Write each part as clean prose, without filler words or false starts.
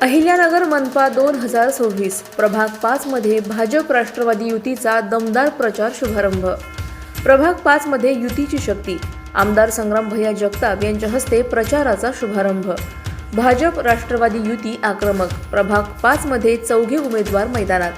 अहिल्यानगर मनपा 2026 प्रभाग 5 मध्ये भाजप राष्ट्रवादी युतीचा दमदार प्रचार शुभारंभ। प्रभाग 5 मध्ये युतीची शक्ती, आमदार संग्राम भैया जगताप यांच्या हस्ते प्रचाराचा शुभारंभ। भाजप राष्ट्रवादी युती आक्रमक, प्रभाग 5 मध्ये चौघे उमेदवार मैदानात।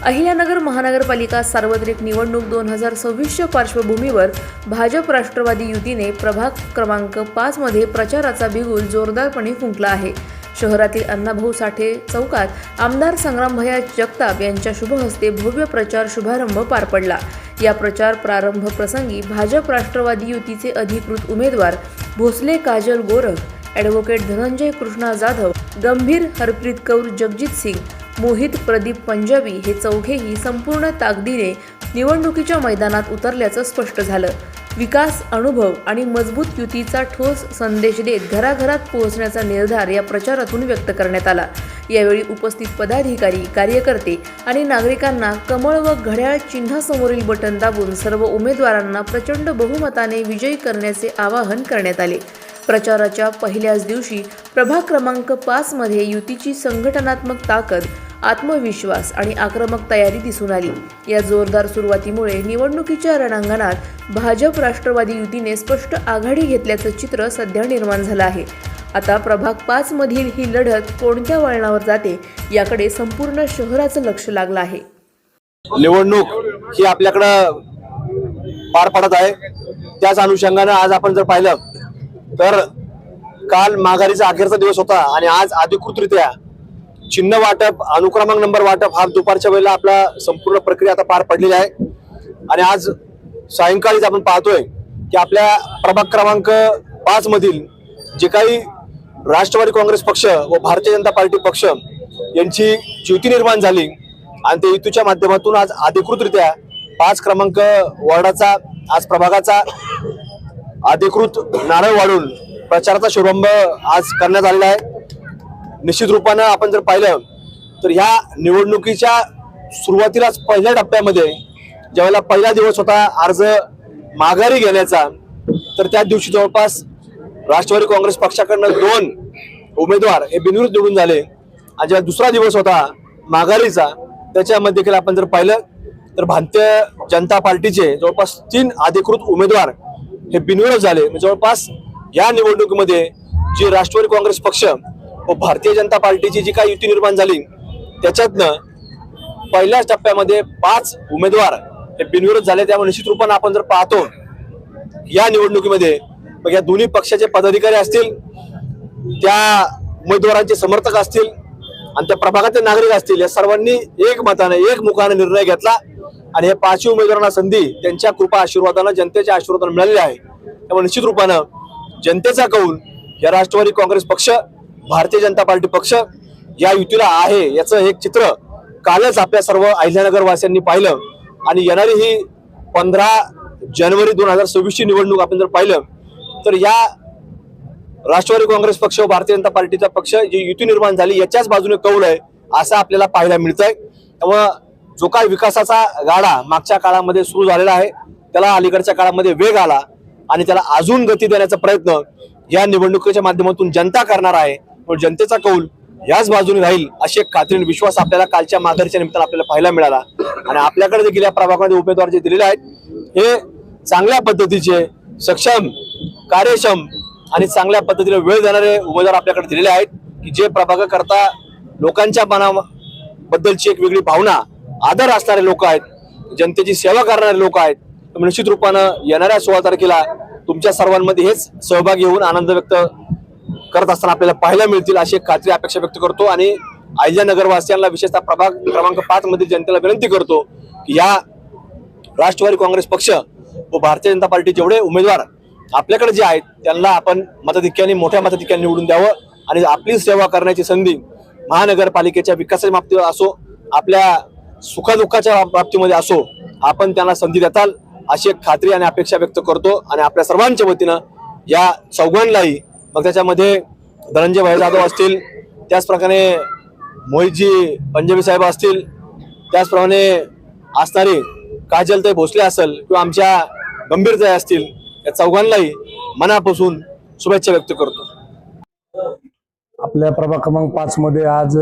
अहिल्यानगर महानगरपालिका सार्वत्रिक निवडणूक 2026च्या पार्श्वभूमीवर भाजप राष्ट्रवादी युतीने प्रभाग क्रमांक 5 मध्ये प्रचाराचा बिगुल जोरदारपणे फुंकला आहे। शहरातील अण्णाभाऊ साठे चौकात आमदार संग्राम भैया जगताप यांच्या शुभ हस्ते भव्य प्रचार शुभारंभ पार पडला। या प्रचार प्रारंभ प्रसंगी भाजप राष्ट्रवादी युतीचे अधिकृत उमेदवार भोसले काजल गोरख, ॲडव्होकेट धनंजय कृष्णा जाधव, गंभीर हरप्रीत कौर जगजित सिंग, मोहित प्रदीप पंजाबी हे चौघेही संपूर्ण ताकदीने निवडणुकीच्या मैदानात उतरल्याचं स्पष्ट झालं। विकास, अनुभव आणि मजबूत युतीचा ठोस संदेश देत घराघरात पोहोचण्याचा निर्धार या प्रचारातून व्यक्त करण्यात आला। यावेळी उपस्थित पदाधिकारी, कार्यकर्ते आणि नागरिकांना कमळ व घड्याळ चिन्हासमोरील बटन दाबून सर्व उमेदवारांना प्रचंड बहुमताने विजयी करण्याचे आवाहन करण्यात आले। प्रचाराच्या पहिल्याच दिवशी प्रभाग क्रमांक 5 मध्ये युतीची संघटनात्मक ताकद, आत्मविश्वास आणि आक्रमक तयारी दिसून आली। या जोरदार सुरुवातीमुळे निवडणुकीच्या रणांगणात भाजप राष्ट्रवादी युतीने स्पष्ट आघाडी घेतल्याचं चित्र सध्या निर्माण झालं आहे। आता प्रभाग 5 मधील ही लढत कोणत्या वळणावर जाते याकडे संपूर्ण शहराचं लक्ष लागलं आहे। निवडणूक ही आपल्याकडं पार पडत आहे। त्याच अनुषंगाने आज आपण जर पाहिलं तर काल माघारीचा अखेरचा दिवस होता आणि आज अधिकृतरित्या चिन्ह वाटप, अनुक्रमांक नंबर वाटप हा दुपारच्या वेळेला आपला संपूर्ण प्रक्रिया आता पार पडलेली आहे। आणि आज सायंकाळीच आपण पाहतोय की आपल्या प्रभाग क्रमांक 5 मधील जे काही राष्ट्रवादी काँग्रेस पक्ष व भारतीय जनता पार्टी पक्ष यांची युती निर्माण झाली आणि त्या युतीच्या माध्यमातून आज अधिकृतरित्या 5 क्रमांक वॉर्डाचा, आज प्रभागाचा अधिकृत नारळ वाढून प्रचाराचा शुभारंभ आज करण्यात आलेला आहे। निश्चित रूपानं आपण जर पाहिलं तर ह्या निवडणुकीच्या सुरुवातीलाच पहिल्या टप्प्यामध्ये ज्यावेळेला पहिला दिवस होता अर्ज माघारी घेण्याचा, तर त्या दिवशी जवळपास राष्ट्रवादी काँग्रेस पक्षाकडनं 2 उमेदवार हे बिनविरोध निवडून झाले। आणि जेव्हा दुसरा दिवस होता माघारीचा, त्याच्यामध्ये देखील आपण जर पाहिलं तर भारतीय जनता पार्टीचे जवळपास 3 अधिकृत उमेदवार हे बिनविरोध झाले। जवळपास या निवडणुकीमध्ये जी राष्ट्रवादी काँग्रेस पक्ष व भारतीय जनता पार्टीची जी काही युती निर्माण झाली त्याच्यातनं पहिल्याच टप्प्यामध्ये 5 उमेदवार हे बिनविरोध झाले। त्यामुळे निश्चित रूपाने आपण जर पाहतो या निवडणुकीमध्ये मग या दोन्ही पक्षाचे पदाधिकारी असतील, त्या उमेदवारांचे समर्थक असतील आणि त्या प्रभागातील नागरिक असतील, या सर्वांनी एकमताने एकमुखाने निर्णय घेतला आणि हे 5 उमेदवारांना संधी त्यांच्या कृपा आशीर्वादाने, जनतेच्या आशीर्वादाने मिळालेली आहे। त्यामुळे निश्चित रूपानं जनतेचा कौल या राष्ट्रवादी काँग्रेस पक्ष, भारतीय जनता पार्टी पक्ष या युतीला आहे याचं एक चित्र कालच आपल्या सर्व अहिल्यानगर वासियांनी पाहिलं। आणि येणारी ही 15 जानेवारी 2026 ची निवडणूक आपण जर पाहिलं तर या राष्ट्रवादी काँग्रेस पक्ष व भारतीय जनता पार्टीचा पक्ष जी युती निर्माण झाली याच्याच बाजूने कौल आहे असं आपल्याला पाहायला मिळतंय। त्यामुळं जो काही विकासाचा गाडा मागच्या काळामध्ये सुरू झालेला आहे त्याला अलीकडच्या काळामध्ये वेग आला आणि त्याला अजून गती देण्याचा प्रयत्न या निवडणुकीच्या माध्यमातून जनता करणार आहे। जनतेचा कौल याच बाजूने राहील अशी एक खात्री, विश्वास आपल्याला कालच्या माघारीच्या निमित्तानं आपल्याला पाहायला मिळाला। आणि आपल्याकडे देखील या प्रभागामध्ये उमेदवार जे दिलेले आहेत हे चांगल्या पद्धतीचे, सक्षम, कार्यक्षम आणि चांगल्या पद्धतीने वेळ देणारे उमेदवार आपल्याकडे दिलेले आहेत की जे प्रभागाकरता लोकांच्या मनाबद्दलची एक वेगळी भावना, आदर असणारे लोक आहेत, जनतेची सेवा करणारे लोक आहेत। निश्चित रूपानं येणाऱ्या 16 तारखेला तुमच्या सर्वांमध्ये हेच सहभागी होऊन आनंद व्यक्त करत असताना आपल्याला पाहायला मिळतील अशी एक खात्री, अपेक्षा व्यक्त करतो। आणि अहिल्यानगरवासियांना, विशेषतः प्रभाग क्रमांक 5 मधील जनतेला विनंती करतो की या राष्ट्रवादी काँग्रेस पक्ष व भारतीय जनता पार्टी जेवढे उमेदवार आपल्याकडे जे आहेत त्यांना आपण मताधिक्याने, मोठ्या मताधिक्याने निवडून द्यावं आणि आपली सेवा करण्याची संधी महानगरपालिकेच्या विकासाच्या बाबतीत असो, आपल्या सुखदुःखाच्या बाबतीमध्ये असो, आपण त्यांना संधी देताल अशी एक खात्री आणि अपेक्षा व्यक्त करतो। आणि आपल्या सर्वांच्या वतीनं या चौघांनाही, मग त्याच्यामध्ये धनंजय भैया जाधव असतील, त्याचप्रमाणे मोहितजी पंजाबी साहेब असतील, त्याचप्रमाणे असणारे काजलताई भोसले असेल किंवा आमच्या गंभीरताई असतील, या चौघांनाही मनापासून शुभेच्छा व्यक्त करतो। आपल्या प्रभाग क्रमांक 5 मध्ये आज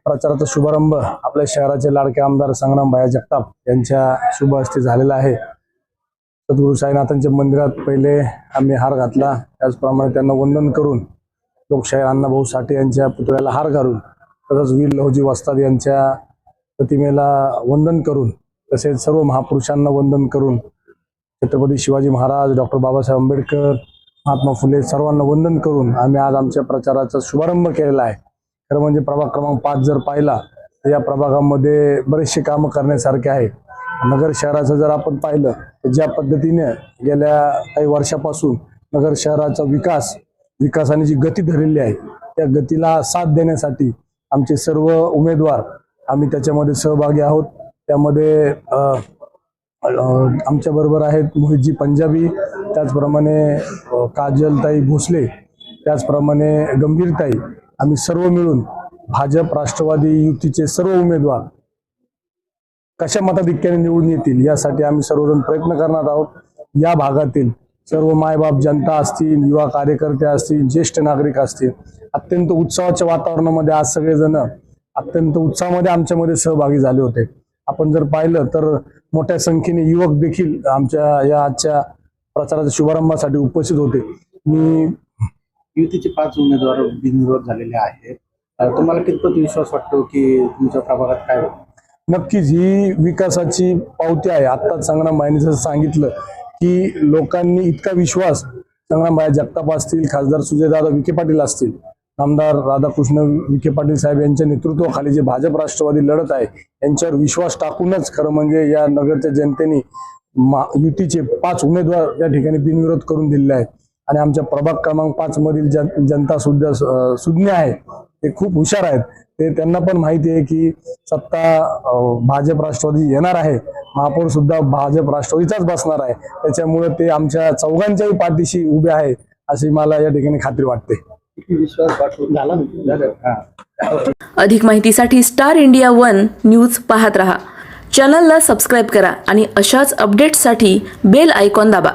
प्रचाराचा शुभारंभ आपल्या शहराचे लाडके आमदार संग्राम भैया जगताप यांच्या शुभ हस्ते झालेला आहे. सद्गुरू साईनाथांच्या मंदिरात पहिले आम्ही हार घातला, त्याचप्रमाणे त्यांना वंदन करून लोकशाहीर अण्णाभाऊ साठे यांच्या पुतळ्याला हार घालून, तसंच वीर लहुजी वस्ताद यांच्या प्रतिमेला वंदन करून, तसेच सर्व महापुरुषांना वंदन करून, छत्रपती शिवाजी महाराज, डॉक्टर बाबासाहेब आंबेडकर, महात्मा फुले सर्वांना वंदन करून आम्ही आज आमच्या प्रचाराचा शुभारंभ केलेला आहे. खरं म्हणजे प्रभाग क्रमांक 5 जर पाहिला तर या प्रभागामध्ये बरेचसे कामं करण्यासारखे आहे. नगर शहराचं जर आपण पाहिलं तर ज्या पद्धतीने गेल्या काही वर्षापासून नगर शहराचा विकासाने जी गती धरलेली आहे, त्या गतीला साथ देण्यासाठी आमचे सर्व उमेदवार आम्ही त्याच्यामध्ये सहभागी आहोत. त्यामध्ये आमच्या बरोबर आहेत मोहितजी पंजाबी, त्याचप्रमाणे काजलताई भोसले, त्याचप्रमाणे गंभीरताई. आम्ही सर्व मिळून भाजप राष्ट्रवादी युतीचे सर्व उमेदवार कशा मताधिक्याने निवडून येतील यासाठी आम्ही सर्वजण प्रयत्न करणार आहोत. या भागातील सर्व मायबाप जनता असतील, युवा कार्यकर्ते असतील, ज्येष्ठ नागरिक असतील, अत्यंत उत्सवाच्या वातावरणामध्ये आज सगळेजण अत्यंत उत्साहामध्ये आमच्यामध्ये सहभागी झाले होते. आपण जर पाहिलं तर मोठ्या संख्येने युवक देखील आमच्या या आजच्या प्रचाराच्या शुभारंभासाठी उपस्थित होते. मी युतीचे 5 उमेदवार बिनविरोध झालेले आहेत. तुम्हाला कितपत विश्वास वाटतो की तुमच्या प्रभागात काय होईल? नक्कीच ही विकासाची पावती आहे. आत्ताच संग्राम भाईंनी सांगितलं की लोकांनी इतका विश्वास संग्राम भाई जगताप असतील, खासदार सुजयदादा विखे पाटील असतील, आमदार राधाकृष्ण विखे पाटील साहेब यांच्या नेतृत्वाखाली जे भाजप राष्ट्रवादी लढत आहे यांच्यावर विश्वास टाकूनच खरं म्हणजे या नगरच्या जनतेने युतीचे 5 उमेदवार या ठिकाणी बिनविरोध करून दिलेले आहेत. आणि आमच्या प्रभाग क्रमांक 5 मधील जनता सुद्धा सुज्ञ आहे, ते खूप हुशार आहेत. ते त्यांना पण माहिती आहे की सत्ता भाजप राष्ट्रवादी येणार आहे, महापौर सुद्धा भाजप राष्ट्रवादीचाच बसणार आहे. त्याच्यामुळे ते आमच्या चौघांच्याही पाठीशी उभे आहे अशी मला या ठिकाणी खात्री वाटते. विश्वास वाटून झाला. अधिक माहितीसाठी स्टार इंडिया 1 न्यूज पाहत रहा. चॅनलला सबस्क्राईब करा आणि अशाच अपडेट्ससाठी बेल आयकॉन दाबा.